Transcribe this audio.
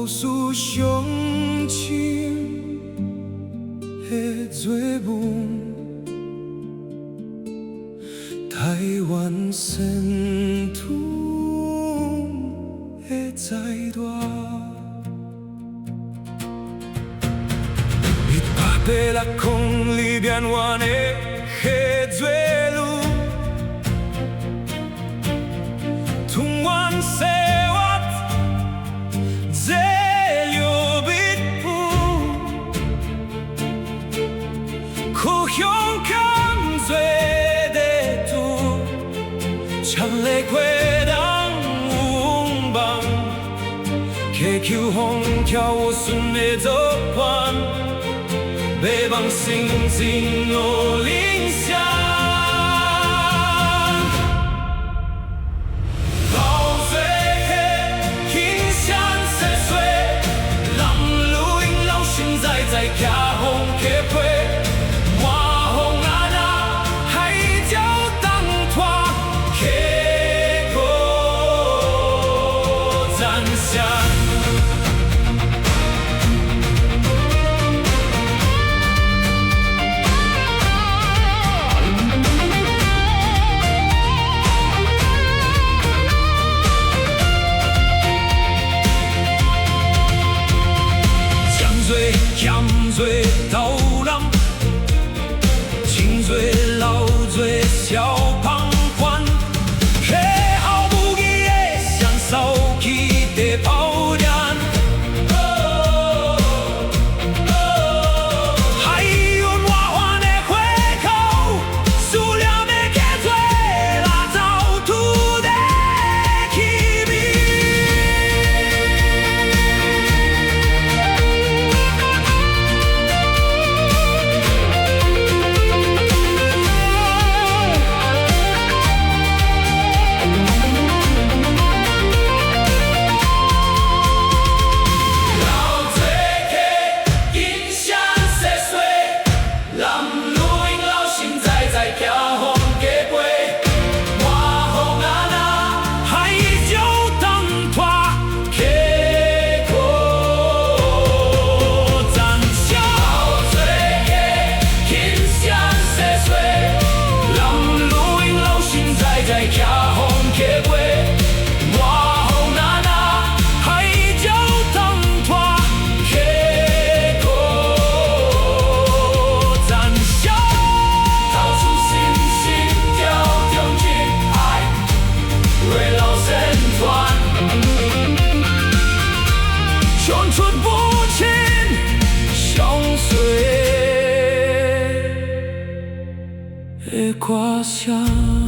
故事上深的作文，台湾先土的财大，186里边弯的黑水路，通往生活这流密布，故乡看做地图，唱来过人有梦，祈求风调雨顺的做伴。北望星星有理想，老水轻响细水，人路引老心在骑风起飞，晚风啊那海角当拖，溪谷展现。咸水豆人，清水老水小旁观，黑后不义的享受起的泡点，还有我换的回口，数量的开嘴，拉造土的起名。的歌声。